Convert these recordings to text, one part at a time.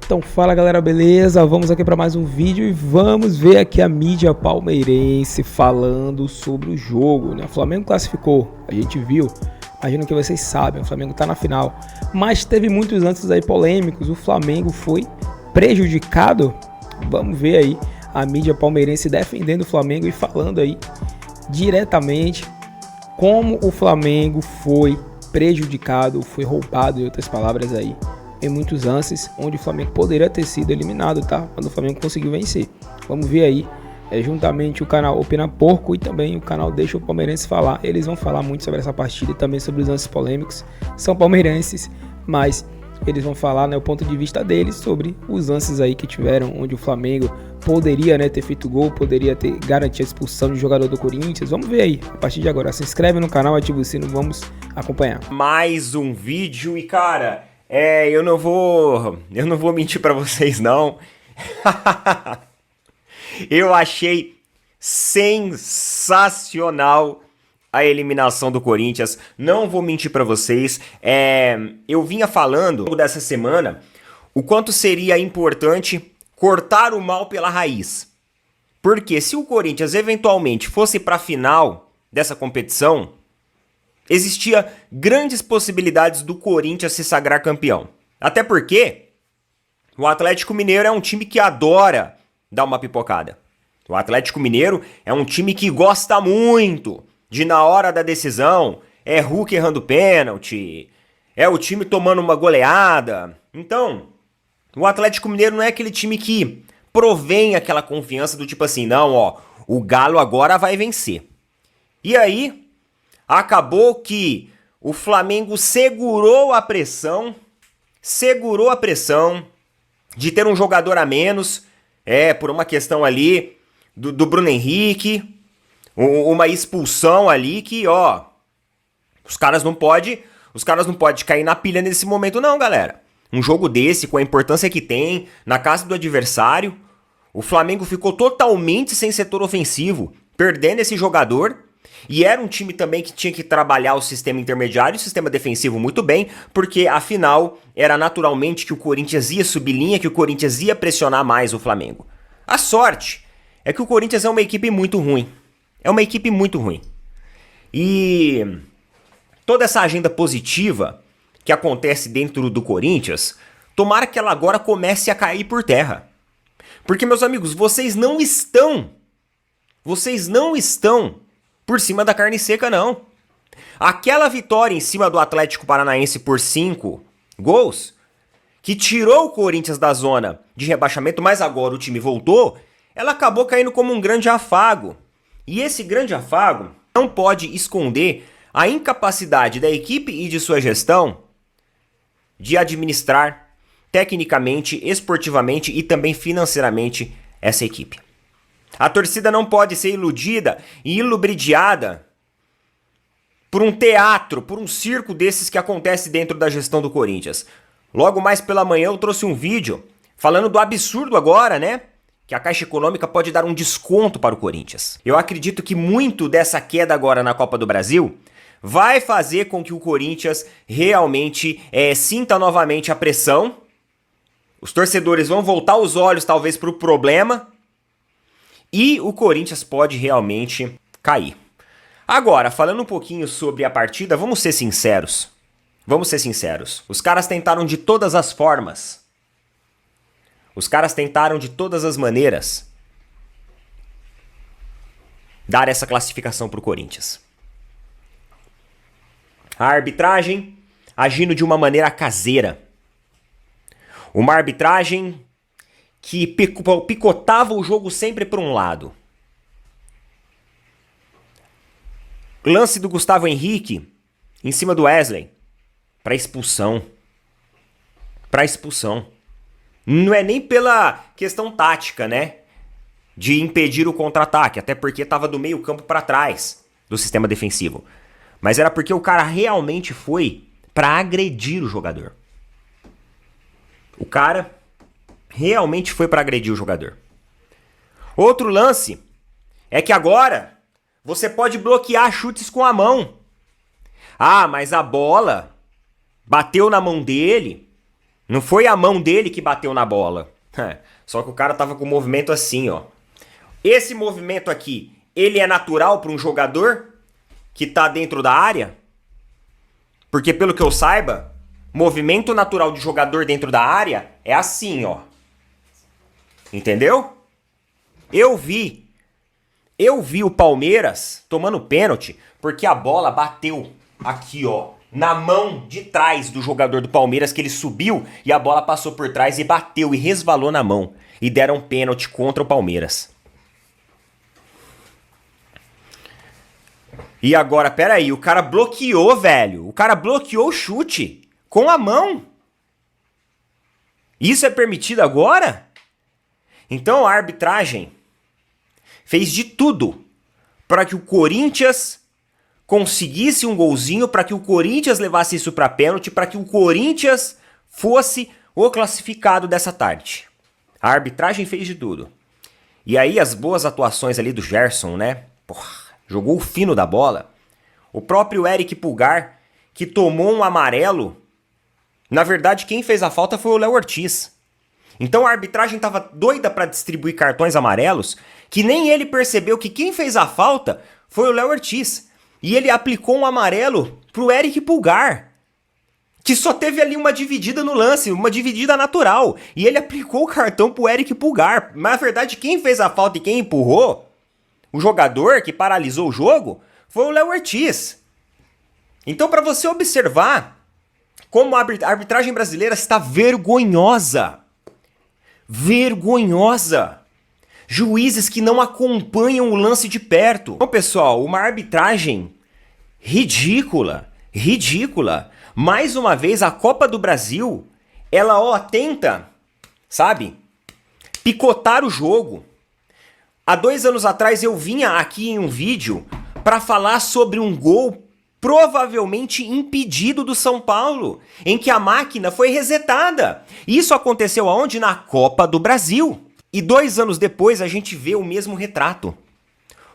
Então fala galera, beleza? Vamos aqui para mais um vídeo e vamos ver aqui a mídia palmeirense falando sobre o jogo, né? O Flamengo classificou, a gente viu, imagino que vocês sabem, o Flamengo tá na final, mas teve muitos lances aí polêmicos, o Flamengo foi prejudicado. Vamos ver aí a mídia palmeirense defendendo o Flamengo e falando aí diretamente como o Flamengo foi prejudicado, foi roubado, em outras palavras aí, em muitos lances onde o Flamengo poderia ter sido eliminado, tá? Quando o Flamengo conseguiu vencer. Vamos ver aí, juntamente o canal Opina Porco e também o canal Deixa o Palmeirense Falar. Eles vão falar muito sobre essa partida e também sobre os lances polêmicos. São palmeirenses, mas eles vão falar, né, o ponto de vista deles sobre os lances aí que tiveram, onde o Flamengo poderia, né, ter feito gol, poderia ter garantido a expulsão de jogador do Corinthians. Vamos ver aí, a partir de agora. Se inscreve no canal, ativa o sino, vamos acompanhar. Mais um vídeo e, cara, eu não vou mentir pra vocês, não. Eu achei sensacional a eliminação do Corinthians. Não vou mentir pra vocês. Eu vinha falando ao longo dessa semana o quanto seria importante cortar o mal pela raiz. Porque se o Corinthians eventualmente fosse pra final dessa competição, existia grandes possibilidades do Corinthians se sagrar campeão. Até porque o Atlético Mineiro é um time que adora dar uma pipocada. O Atlético Mineiro é um time que gosta muito de, na hora da decisão, Hulk errando pênalti, o time tomando uma goleada. Então, o Atlético Mineiro não é aquele time que provém aquela confiança do tipo assim, não, ó, o Galo agora vai vencer. E aí, acabou que o Flamengo segurou a pressão de ter um jogador a menos, por uma questão ali do Bruno Henrique, uma expulsão ali que, ó, os caras não podem cair na pilha nesse momento não, galera. Um jogo desse, com a importância que tem, na casa do adversário, o Flamengo ficou totalmente sem setor ofensivo, perdendo esse jogador. E era um time também que tinha que trabalhar o sistema intermediário e o sistema defensivo muito bem, porque afinal era naturalmente que o Corinthians ia subir linha, que o Corinthians ia pressionar mais o Flamengo. A sorte é que o Corinthians é uma equipe muito ruim. É uma equipe muito ruim. E toda essa agenda positiva que acontece dentro do Corinthians, tomara que ela agora comece a cair por terra. Porque, meus amigos, vocês não estão por cima da carne seca, não. Aquela vitória em cima do Atlético Paranaense por 5 gols, que tirou o Corinthians da zona de rebaixamento, mas agora o time voltou, ela acabou caindo como um grande afago. E esse grande afago não pode esconder a incapacidade da equipe e de sua gestão de administrar tecnicamente, esportivamente e também financeiramente essa equipe. A torcida não pode ser iludida e ilubridiada por um teatro, por um circo desses que acontece dentro da gestão do Corinthians. Logo mais pela manhã eu trouxe um vídeo falando do absurdo agora, né? Que a Caixa Econômica pode dar um desconto para o Corinthians. Eu acredito que muito dessa queda agora na Copa do Brasil vai fazer com que o Corinthians realmente sinta novamente a pressão. Os torcedores vão voltar os olhos talvez para o problema e o Corinthians pode realmente cair. Agora, falando um pouquinho sobre a partida, vamos ser sinceros. Os caras tentaram de todas as formas. Os caras tentaram de todas as maneiras dar essa classificação para o Corinthians. A arbitragem agindo de uma maneira caseira. Uma arbitragem que picotava o jogo sempre para um lado. Lance do Gustavo Henrique em cima do Wesley para expulsão. Não é nem pela questão tática, né? De impedir o contra-ataque, até porque estava do meio campo para trás do sistema defensivo. Mas era porque o cara realmente foi para agredir o jogador. O cara realmente foi para agredir o jogador. Outro lance é que agora você pode bloquear chutes com a mão. Ah, mas a bola bateu na mão dele Não foi a mão dele que bateu na bola. Só que o cara tava com o movimento assim, ó. Esse movimento aqui, ele é natural para um jogador que tá dentro da área? Porque pelo que eu saiba, movimento natural de jogador dentro da área é assim, ó. Entendeu? Eu vi o Palmeiras tomando pênalti porque a bola bateu aqui, ó, na mão de trás do jogador do Palmeiras, que ele subiu e a bola passou por trás e bateu e resvalou na mão. E deram pênalti contra o Palmeiras. E agora, peraí, o cara bloqueou, velho. O cara bloqueou o chute com a mão. Isso é permitido agora? Então a arbitragem fez de tudo para que o Corinthians conseguisse um golzinho, para que o Corinthians levasse isso para pênalti, para que o Corinthians fosse o classificado dessa tarde. A arbitragem fez de tudo. E aí as boas atuações ali do Gerson, né? Porra, jogou o fino da bola. O próprio Eric Pulgar, que tomou um amarelo. Na verdade, quem fez a falta foi o Léo Ortiz. Então a arbitragem tava doida para distribuir cartões amarelos, que nem ele percebeu que quem fez a falta foi o Léo Ortiz. E ele aplicou um amarelo pro Eric Pulgar, que só teve ali uma dividida no lance, uma dividida natural. E ele aplicou o cartão pro Eric Pulgar. Mas na verdade, quem fez a falta e quem empurrou, o jogador que paralisou o jogo, foi o Léo Ortiz. Então, para você observar como a arbitragem brasileira está vergonhosa. Vergonhosa. Juízes que não acompanham o lance de perto. Então, pessoal, uma arbitragem ridícula. Ridícula. Mais uma vez, a Copa do Brasil, ela, tenta, sabe, picotar o jogo. Há 2 anos atrás eu vinha aqui em um vídeo para falar sobre um gol provavelmente impedido do São Paulo, em que a máquina foi resetada. Isso aconteceu aonde? Na Copa do Brasil. E 2 anos depois a gente vê o mesmo retrato.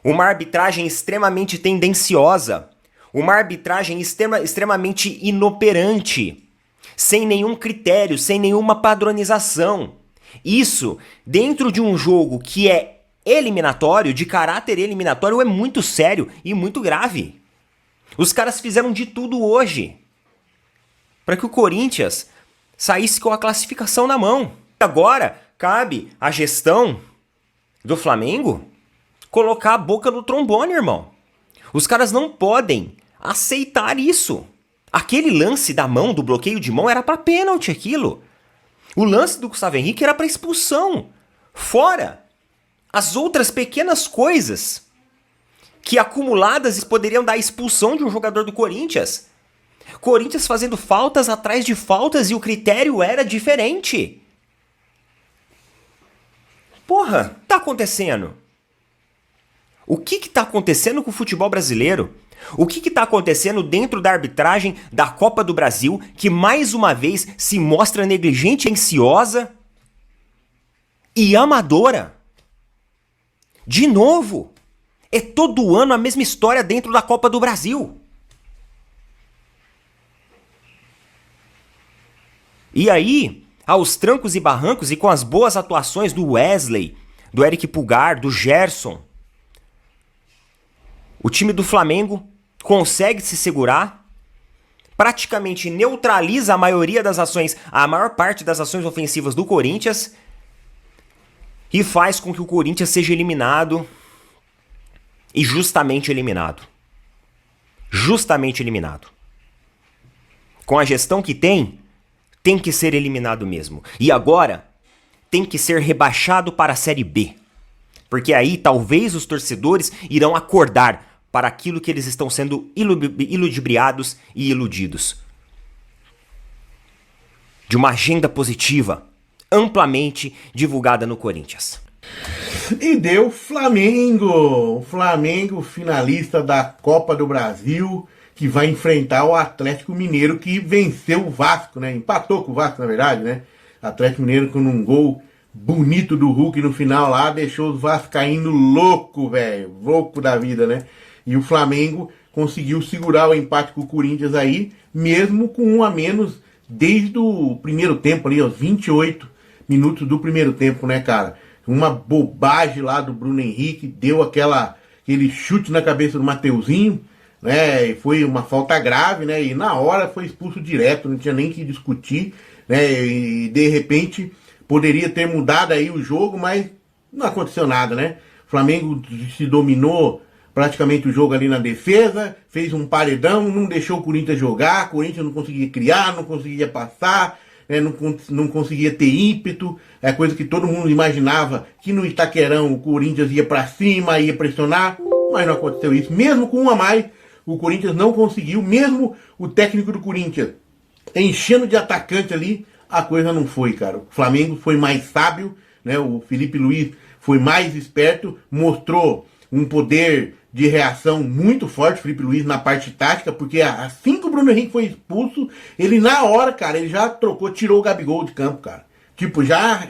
Uma arbitragem extremamente tendenciosa. Uma arbitragem extremamente inoperante. Sem nenhum critério, sem nenhuma padronização. Isso, dentro de um jogo que é eliminatório, de caráter eliminatório, é muito sério e muito grave. Os caras fizeram de tudo hoje para que o Corinthians saísse com a classificação na mão. Agora, cabe à gestão do Flamengo colocar a boca no trombone, irmão. Os caras não podem aceitar isso. Aquele lance da mão, do bloqueio de mão, era para pênalti aquilo. O lance do Gustavo Henrique era para expulsão. Fora as outras pequenas coisas que acumuladas poderiam dar expulsão de um jogador do Corinthians. Corinthians fazendo faltas atrás de faltas e o critério era diferente. Porra, o que tá acontecendo? O que tá acontecendo com o futebol brasileiro? O que tá acontecendo dentro da arbitragem da Copa do Brasil, que mais uma vez se mostra negligente, ansiosa e amadora? De novo, é todo ano a mesma história dentro da Copa do Brasil. E aí, aos trancos e barrancos e com as boas atuações do Wesley, do Eric Pulgar, do Gerson, o time do Flamengo consegue se segurar, praticamente neutraliza a maioria das ações, a maior parte das ações ofensivas do Corinthians e faz com que o Corinthians seja eliminado e justamente eliminado. Justamente eliminado. Com a gestão que tem que ser eliminado mesmo. E agora, tem que ser rebaixado para a Série B. Porque aí talvez os torcedores irão acordar para aquilo que eles estão sendo iludibriados e iludidos. De uma agenda positiva, amplamente divulgada no Corinthians. E deu Flamengo. O Flamengo, finalista da Copa do Brasil, que vai enfrentar o Atlético Mineiro, que venceu o Vasco, né? Empatou com o Vasco, na verdade, né? Atlético Mineiro com um gol bonito do Hulk no final lá, deixou os vascaínos louco, velho. Louco da vida, né? E o Flamengo conseguiu segurar o empate com o Corinthians aí, mesmo com 1 a menos desde o primeiro tempo ali, aos 28 minutos do primeiro tempo, né, cara? Uma bobagem lá do Bruno Henrique, deu aquele chute na cabeça do Mateuzinho, né? E foi uma falta grave, né? E na hora foi expulso direto, não tinha nem que discutir, né? E de repente poderia ter mudado aí o jogo, mas não aconteceu nada, né? O Flamengo se dominou praticamente o jogo ali na defesa, fez um paredão, não deixou o Corinthians jogar, o Corinthians não conseguia criar, não conseguia passar, não conseguia ter ímpeto, é coisa que todo mundo imaginava que no Itaquerão o Corinthians ia para cima, ia pressionar, mas não aconteceu isso. Mesmo com um a mais, o Corinthians não conseguiu, mesmo o técnico do Corinthians enchendo de atacante ali, a coisa não foi, cara. O Flamengo foi mais sábio, né? O Felipe Luiz foi mais esperto, mostrou um poder de reação muito forte, Felipe Luiz, na parte tática, porque assim que o Bruno Henrique foi expulso, ele na hora, cara, ele já tirou o Gabigol de campo, cara. Tipo, já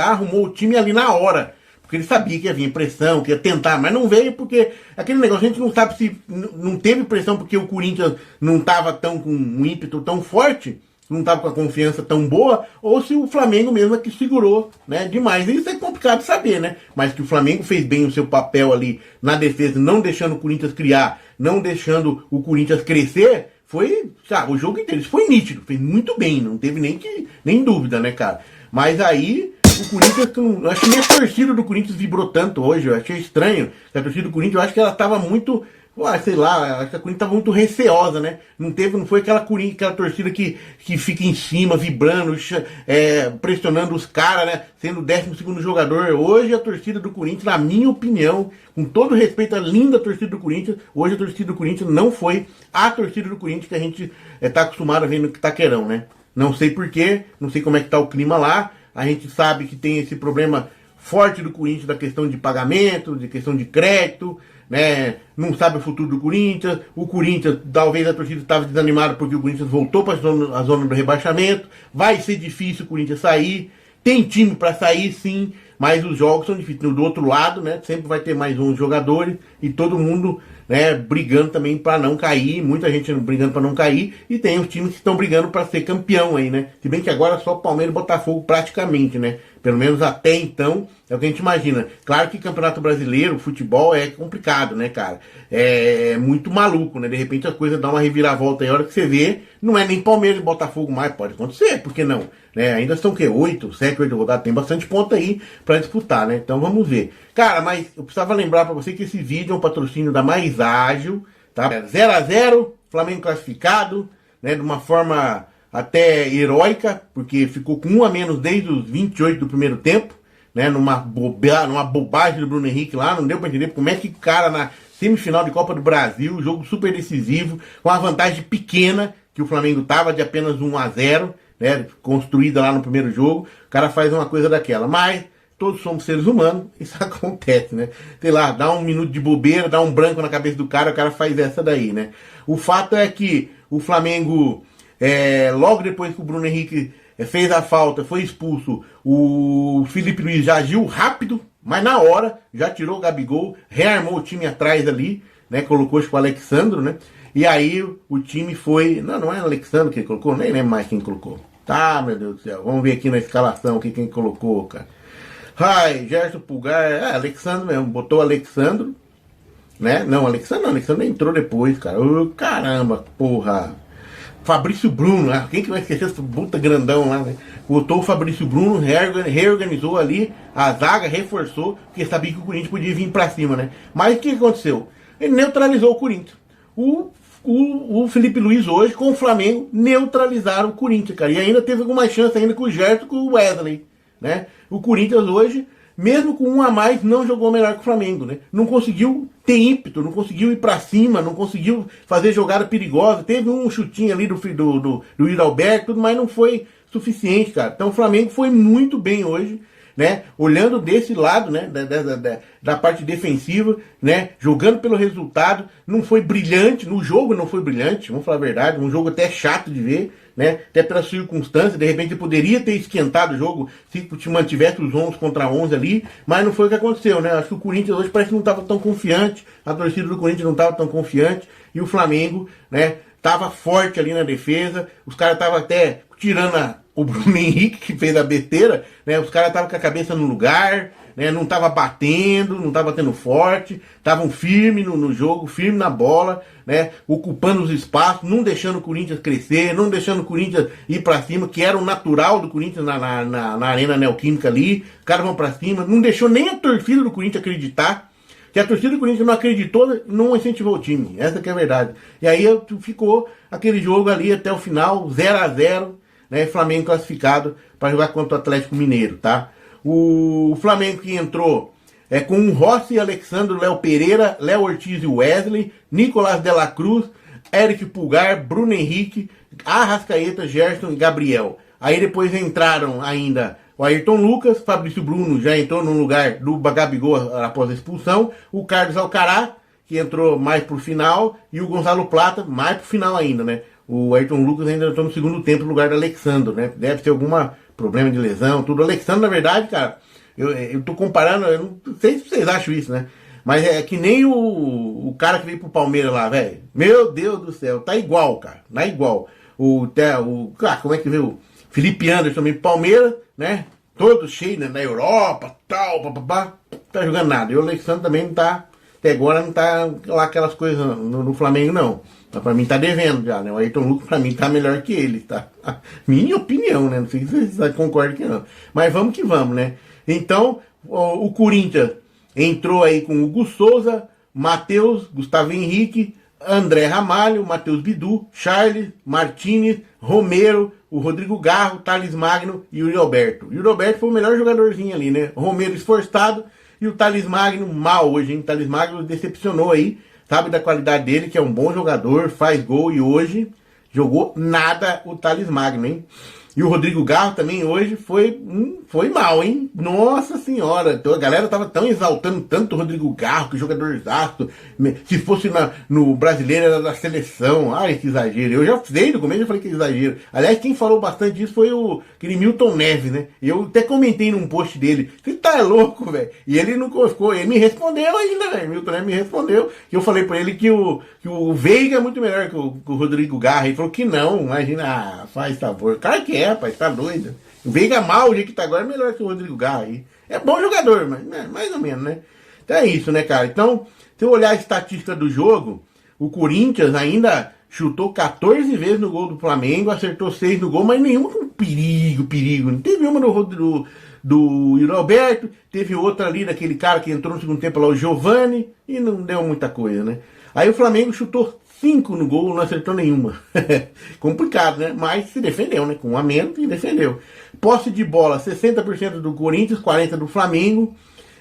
arrumou o time ali na hora, porque ele sabia que ia vir pressão, que ia tentar, mas não veio porque aquele negócio, a gente não sabe se não teve pressão porque o Corinthians não tava com um ímpeto tão forte, não estava com a confiança tão boa, ou se o Flamengo mesmo é que segurou, né, demais. Isso é complicado de saber, né? Mas que o Flamengo fez bem o seu papel ali na defesa, não deixando o Corinthians criar, não deixando o Corinthians crescer, foi, sabe, o jogo inteiro. Isso foi nítido, fez muito bem, não teve nem dúvida, né, cara? Mas aí o Corinthians, eu acho que nem a torcida do Corinthians vibrou tanto hoje, eu achei estranho. A torcida do Corinthians, eu acho que ela estava muito... sei lá, acho que a Corinthians estava muito receosa, né? Não foi aquela torcida que fica em cima, vibrando, pressionando os caras, né? Sendo o 12º jogador. Hoje a torcida do Corinthians, na minha opinião, com todo respeito à linda torcida do Corinthians, hoje a torcida do Corinthians não foi a torcida do Corinthians que a gente está acostumado a ver no Itaquerão, né? Não sei porquê, não sei como é que tá o clima lá. A gente sabe que tem esse problema forte do Corinthians da questão de pagamento, de questão de crédito, né? Não sabe o futuro do Corinthians. O Corinthians, talvez a torcida estava desanimada porque o Corinthians voltou para a zona do rebaixamento. Vai ser difícil o Corinthians sair. Tem time para sair, sim, mas os jogos são difíceis. Do outro lado, né, sempre vai ter mais 11 jogadores e todo mundo, né, brigando também para não cair. Muita gente brigando para não cair e tem os times que estão brigando para ser campeão aí, né? Se bem que agora só Palmeiras e Botafogo praticamente, né? Pelo menos até então é o que a gente imagina. Claro que Campeonato Brasileiro, futebol é complicado, né, cara? É muito maluco, né? De repente a coisa dá uma reviravolta aí, a hora que você vê, não é nem Palmeiras e Botafogo mais, pode acontecer, por que não? Né? Ainda são o quê? 7, 8 rodadas, tem bastante ponto aí pra disputar, né? Então vamos ver. Cara, mas eu precisava lembrar pra você que esse vídeo é um patrocínio da Mais Ágil, tá? 0-0, Flamengo classificado, né? De uma forma até heróica, porque ficou com 1 a menos desde os 28 do primeiro tempo, né? Numa bobagem do Bruno Henrique lá, não deu pra entender como é que o cara na semifinal de Copa do Brasil, jogo super decisivo, com uma vantagem pequena, que o Flamengo tava de apenas 1-0, né? Construída lá no primeiro jogo, o cara faz uma coisa daquela, mas todos somos seres humanos, isso acontece, né? Sei lá, dá um minuto de bobeira, dá um branco na cabeça do cara, o cara faz essa daí, né? O fato é que o Flamengo, logo depois que o Bruno Henrique fez a falta, foi expulso, o Felipe Luiz já agiu rápido, mas na hora, já tirou o Gabigol, rearmou o time atrás ali, né? Colocou o Alexandro, né? E aí o time foi... Não é o Alexandro que ele colocou, nem lembro mais quem colocou. Tá, meu Deus do céu, vamos ver aqui na escalação aqui quem colocou, cara. Ai, Gerson Pulgar, Alexandro mesmo, botou o Alexandro, né? Não, Alexandro entrou depois, cara. Caramba, porra. Fabrício Bruno, quem que vai esquecer esse puta grandão lá, né? Botou o Fabrício Bruno, reorganizou ali a zaga, reforçou, porque sabia que o Corinthians podia vir pra cima, né? Mas o que aconteceu? Ele neutralizou o Corinthians. O Felipe Luiz hoje, com o Flamengo, neutralizaram o Corinthians, cara. E ainda teve alguma chance ainda com o Gerson e com o Wesley, né? O Corinthians hoje, mesmo com 1 a mais, não jogou melhor que o Flamengo, né? Não conseguiu ter ímpeto, não conseguiu ir pra cima, não conseguiu fazer jogada perigosa. Teve um chutinho ali do Luiz Alberto, tudo, mas não foi suficiente, cara. Então o Flamengo foi muito bem hoje, né? Olhando desse lado, né? Da parte defensiva, né? Jogando pelo resultado, não foi brilhante, no jogo não foi brilhante, vamos falar a verdade, um jogo até chato de ver, né? Até pela circunstância, de repente poderia ter esquentado o jogo se mantivesse os 11 contra 11 ali, mas não foi o que aconteceu, né? Acho que o Corinthians hoje parece que não estava tão confiante, a torcida do Corinthians não estava tão confiante, e o Flamengo, né? Tava forte ali na defesa, os caras estavam até tirando o Bruno Henrique, que fez a besteira, né? Os caras estavam com a cabeça no lugar, né? Não tava batendo, não tava batendo forte, estavam firme no jogo, firme na bola, né? Ocupando os espaços, não deixando o Corinthians crescer, não deixando o Corinthians ir pra cima, que era o natural do Corinthians na Arena Neoquímica ali. Os caras vão pra cima, não deixou nem a torcida do Corinthians acreditar. Que a torcida do Corinthians não acreditou, não incentivou o time. Essa que é a verdade. E aí ficou aquele jogo ali até o final, 0-0, né? Flamengo classificado para jogar contra o Atlético Mineiro, tá? O Flamengo que entrou com o Rossi, Alexandre, Léo Pereira, Léo Ortiz e Wesley, Nicolás de la Cruz, Eric Pulgar, Bruno Henrique, Arrascaeta, Gerson e Gabriel. Aí depois entraram ainda o Ayrton Lucas, Fabrício Bruno já entrou no lugar do Gabigol após a expulsão, o Carlos Alcaraz, que entrou mais pro final, e o Gonzalo Plata, mais pro final ainda, né? O Ayrton Lucas ainda entrou no segundo tempo no lugar do Alexandre, né? Deve ter algum problema de lesão, tudo. O Alexandre, na verdade, cara, eu tô comparando, eu não sei se vocês acham isso, né? Mas é que nem o cara que veio pro Palmeiras lá, velho. Meu Deus do céu, tá igual, cara, tá igual. Como é que veio? Felipe Anderson também pro Palmeiras, né? Todo cheio, né? Na Europa, tal, papapá. Tá jogando nada. E o Alexandre também não tá, até agora não tá lá aquelas coisas no Flamengo, não. Mas pra mim tá devendo já, né? O Ayrton Lucas pra mim tá melhor que ele, tá? Minha opinião, né? Não sei se vocês concordam que não. Mas vamos que vamos, né? Então, o Corinthians entrou aí com o Hugo Souza, Matheus, Gustavo Henrique, André Ramalho, Matheus Bidu, Charles, Martínez, Romero, o Rodrigo Garro, Thales Magno e o Yuri Alberto. O Yuri Alberto foi o melhor jogadorzinho ali, né? Romero esforçado e o Thales Magno mal hoje, hein? O Thales Magno decepcionou aí, sabe da qualidade dele, que é um bom jogador, faz gol e hoje jogou nada o Thales Magno, hein? E o Rodrigo Garro também hoje foi mal, hein? Nossa senhora, então a galera tava tão exaltando tanto o Rodrigo Garro, que jogador exato. Se fosse no brasileiro era da seleção. Ai, que exagero. Eu já sei no começo, eu falei que exagero. Aliás, quem falou bastante disso foi aquele Milton Neves, né? Eu até comentei num post dele. Você tá louco, velho? E ele não ficou, ele me respondeu ainda, velho. Milton Neves me respondeu. Que eu falei pra ele que o Veiga é muito melhor que o Rodrigo Garro. Ele falou que não, imagina, faz favor. Cara que é, rapaz, tá doido. O Veiga mal, o jeito que tá agora, é melhor que o Rodrigo Garro aí. É bom jogador, mas mais ou menos, né? Então é isso, né, cara? Então, se eu olhar a estatística do jogo, o Corinthians ainda chutou 14 vezes no gol do Flamengo, acertou 6 no gol, mas nenhuma com perigo. Não teve uma do Yuri Alberto, teve outra ali daquele cara que entrou no segundo tempo lá, o Giovani, e não deu muita coisa, né? Aí o Flamengo chutou 5 no gol, não acertou nenhuma. Complicado, né? Mas se defendeu, né? Com um a menos e defendeu. Posse de bola, 60% do Corinthians, 40% do Flamengo.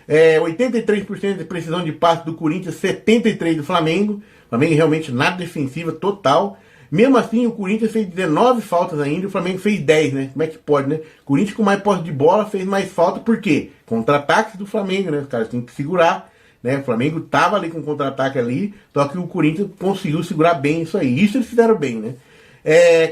83% de precisão de passe do Corinthians, 73% do Flamengo. O Flamengo realmente nada defensiva, total. Mesmo assim, o Corinthians fez 19 faltas ainda e o Flamengo fez 10, né? Como é que pode, né? O Corinthians com mais posse de bola fez mais falta, por quê? Contra-ataques do Flamengo, né? Os caras têm que segurar. Né? O Flamengo tava ali com contra-ataque ali, só que o Corinthians conseguiu segurar bem isso aí. Isso eles fizeram bem, né?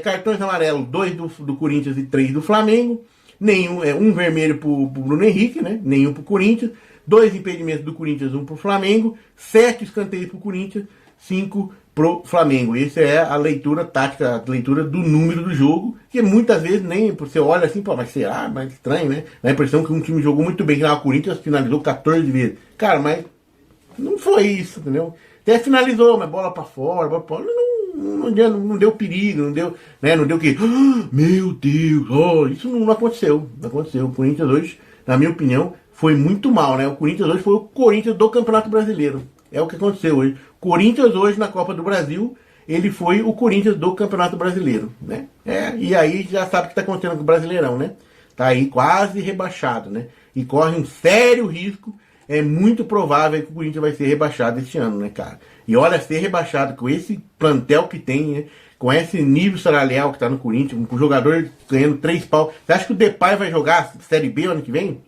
Cartões amarelos, 2 do Corinthians e 3 do Flamengo. Um vermelho pro Bruno Henrique, né? Nenhum pro Corinthians. 2 impedimentos do Corinthians, 1 pro Flamengo. 7 escanteios pro Corinthians, 5 pro Flamengo. Essa é a leitura tática, a leitura do número do jogo, que muitas vezes nem você olha assim, pô, mas será? Mas estranho, né? Dá a impressão que um time jogou muito bem, que o Corinthians finalizou 14 vezes. Cara, mas não foi isso, entendeu? Até finalizou, mas bola pra fora, não deu perigo, não deu, né? Não deu que, meu Deus, isso não aconteceu. Não aconteceu. O Corinthians hoje, na minha opinião, foi muito mal, né? O Corinthians hoje foi o Corinthians do Campeonato Brasileiro. É o que aconteceu hoje. Corinthians hoje na Copa do Brasil, ele foi o Corinthians do Campeonato Brasileiro, né? E aí já sabe o que está acontecendo com o Brasileirão, né? Tá aí quase rebaixado, né? E corre um sério risco. É muito provável que o Corinthians vai ser rebaixado este ano, né, cara? E olha, ser rebaixado com esse plantel que tem, né? Com esse nível salarial que tá no Corinthians, com o jogador ganhando 3 pau. Você acha que o Depay vai jogar Série B ano que vem?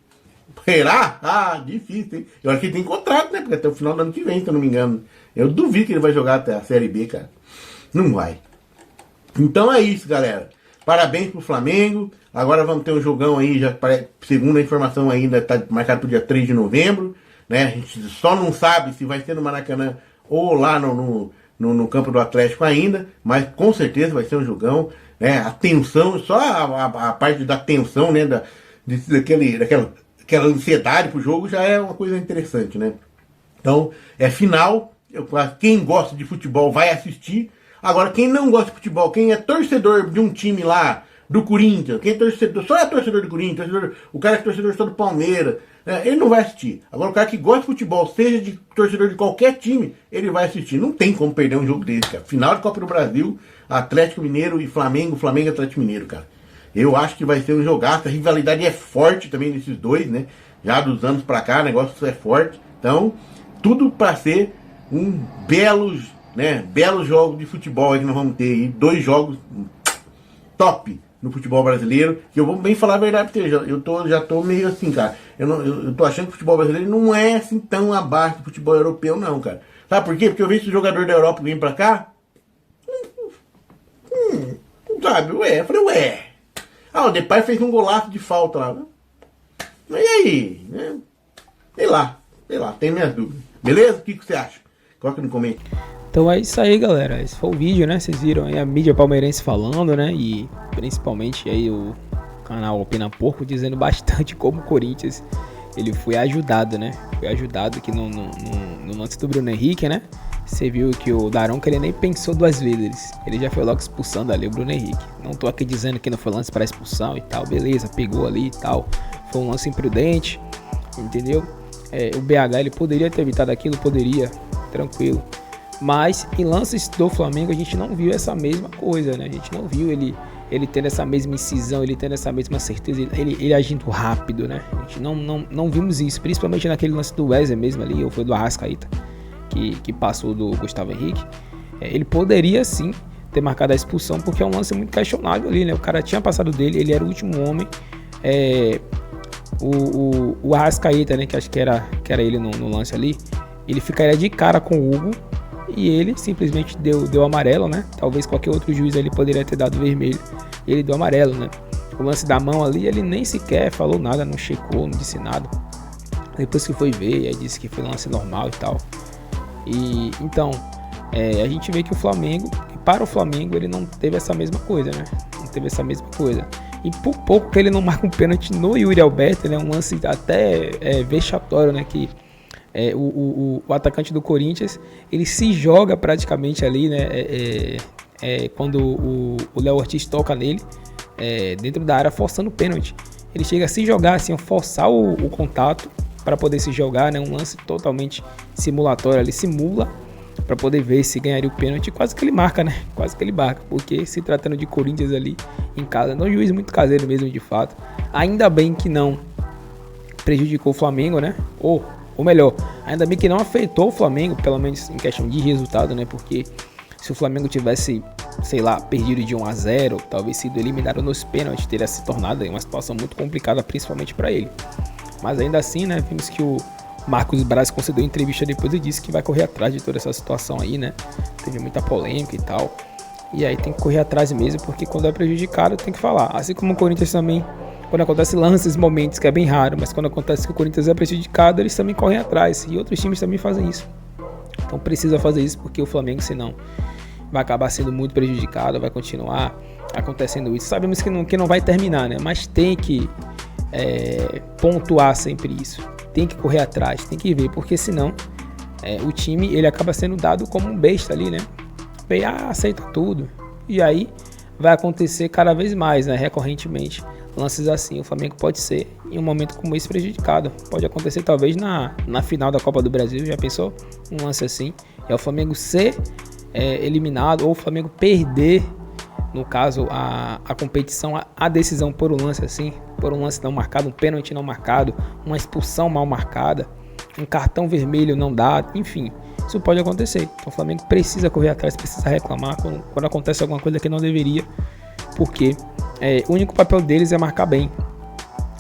Será? Ah, difícil, hein? E olha que ele tem contrato, né? Porque até o final do ano que vem, se eu não me engano. Eu duvido que ele vai jogar até a Série B, cara. Não vai. Então é isso, galera. Parabéns pro Flamengo. Agora vamos ter um jogão aí, já segundo a informação ainda está marcado para o dia 3 de novembro. Né? A gente só não sabe se vai ser no Maracanã ou lá no campo do Atlético ainda, mas com certeza vai ser um jogão. né? A tensão, só a parte da tensão, né? Daquela ansiedade pro jogo já é uma coisa interessante, né? Então, é final. Quem gosta de futebol vai assistir. Agora, quem não gosta de futebol, quem é torcedor de um time lá, do Corinthians, quem é torcedor, só é torcedor do Corinthians, o cara que é torcedor só do Palmeiras, ele não vai assistir. Agora, o cara que gosta de futebol, seja de torcedor de qualquer time, ele vai assistir. Não tem como perder um jogo desse, cara. Final de Copa do Brasil, Atlético Mineiro e Flamengo e Atlético Mineiro, cara. Eu acho que vai ser um jogaço. A rivalidade é forte também desses dois, né? Já dos anos pra cá, o negócio é forte. Então, tudo pra ser um belo jogo de futebol aí que nós vamos ter aí. 2 jogos top no futebol brasileiro, que eu vou bem falar a verdade pra você, já tô meio assim, cara, eu tô achando que o futebol brasileiro não é assim tão abaixo do futebol europeu não, cara. Sabe por quê? Porque eu vejo esse jogador da Europa vir pra cá, sabe, eu falei, o Depay fez um golaço de falta lá, e aí, né? Sei lá, tem minhas dúvidas, beleza? O que você acha? Coloca no comentário. Então é isso aí, galera. Esse foi o vídeo, né? Vocês viram aí a mídia palmeirense falando, né? E principalmente aí o canal Opina Porco dizendo bastante como o Corinthians ele foi ajudado, né? Foi ajudado aqui no lance do Bruno Henrique, né? Você viu que o Daronco ele nem pensou 2 vezes. Ele já foi logo expulsando ali o Bruno Henrique. Não tô aqui dizendo que não foi lance para expulsão e tal. Beleza, pegou ali e tal. Foi um lance imprudente, entendeu? O BH ele poderia ter evitado aquilo, poderia, tranquilo. Mas em lances do Flamengo a gente não viu essa mesma coisa, né? A gente não viu ele tendo essa mesma incisão, ele tendo essa mesma certeza, ele agindo rápido, né? A gente não vimos isso, principalmente naquele lance do Wesley mesmo ali, ou foi do Arrascaeta, que passou do Gustavo Henrique. Ele poderia sim ter marcado a expulsão, porque é um lance muito questionável ali, né? O cara tinha passado dele, ele era o último homem. O Arrascaeta, né? Que acho que era ele no lance ali, ele ficaria de cara com o Hugo. E ele simplesmente deu amarelo, né? Talvez qualquer outro juiz ali poderia ter dado vermelho. E ele deu amarelo, né? O lance da mão ali, ele nem sequer falou nada, não checou, não disse nada. Depois que foi ver, aí disse que foi um lance normal e tal. E então, a gente vê que para o Flamengo, ele não teve essa mesma coisa, né? Não teve essa mesma coisa. E por pouco que ele não marca um pênalti no Yuri Alberto, né? Um lance até vexatório, né? Que o atacante do Corinthians, ele se joga praticamente ali, né? Quando o Léo Ortiz toca nele, dentro da área, forçando o pênalti. Ele chega a se jogar, assim, forçar o contato para poder se jogar, né? Um lance totalmente simulatório, ele simula para poder ver se ganharia o pênalti. Quase que ele marca, né? Quase que ele marca, porque se tratando de Corinthians ali em casa, não é um juiz muito caseiro mesmo, de fato. Ainda bem que não prejudicou o Flamengo, né? Ou melhor, ainda bem que não afetou o Flamengo, pelo menos em questão de resultado, né? Porque se o Flamengo tivesse, sei lá, perdido de 1-0, talvez sido eliminado nos pênaltis, teria se tornado uma situação muito complicada, principalmente para ele. Mas ainda assim, né? Vimos que o Marcos Braz concedeu entrevista depois e disse que vai correr atrás de toda essa situação aí, né? Teve muita polêmica e tal. E aí tem que correr atrás mesmo, porque quando é prejudicado tem que falar. Assim como o Corinthians também, quando acontece lances, momentos, que é bem raro, mas quando acontece que o Corinthians é prejudicado, eles também correm atrás. E outros times também fazem isso. Então precisa fazer isso, porque o Flamengo, senão, vai acabar sendo muito prejudicado, vai continuar acontecendo isso. Sabemos que não vai terminar, né? Mas tem que pontuar sempre isso. Tem que correr atrás, tem que ver, porque senão o time ele acaba sendo dado como um besta ali, né? Aceita tudo. E aí vai acontecer cada vez mais, né? Recorrentemente. Lances assim, o Flamengo pode ser, em um momento como esse, prejudicado. Pode acontecer talvez na final da Copa do Brasil, já pensou? Um lance assim, é o Flamengo ser eliminado, ou o Flamengo perder, no caso, a competição, a decisão por um lance assim, por um lance não marcado, um pênalti não marcado, uma expulsão mal marcada, um cartão vermelho não dado, enfim, isso pode acontecer. Então o Flamengo precisa correr atrás, precisa reclamar quando acontece alguma coisa que não deveria, porque o único papel deles é marcar bem,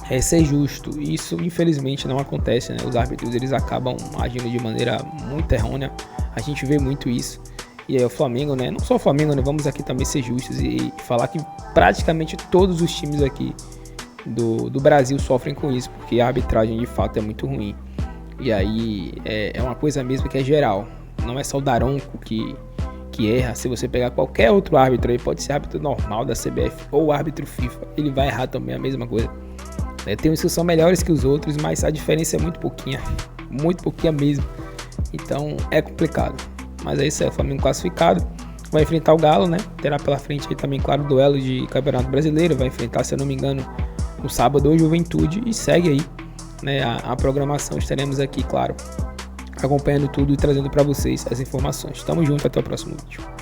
é ser justo. E isso infelizmente não acontece, né? Os árbitros eles acabam agindo de maneira muito errônea, a gente vê muito isso. E aí o Flamengo, né? Não só o Flamengo, né? Vamos aqui também ser justos e falar que praticamente todos os times aqui do Brasil sofrem com isso, porque a arbitragem de fato é muito ruim. E aí é uma coisa mesmo que é geral, não é só o Daronco que que erra. Se você pegar qualquer outro árbitro aí, pode ser árbitro normal da CBF ou árbitro FIFA, ele vai errar também a mesma coisa. Tem uns que são melhores que os outros, mas a diferença é muito pouquinha mesmo. Então é complicado. Mas é isso aí, o Flamengo classificado. Vai enfrentar o Galo, né? Terá pela frente aí também, claro, o duelo de Campeonato Brasileiro. Vai enfrentar, se eu não me engano, no sábado o Juventude. E segue aí, né, a programação. Estaremos aqui, claro, acompanhando tudo e trazendo para vocês as informações. Tamo junto, até o próximo vídeo.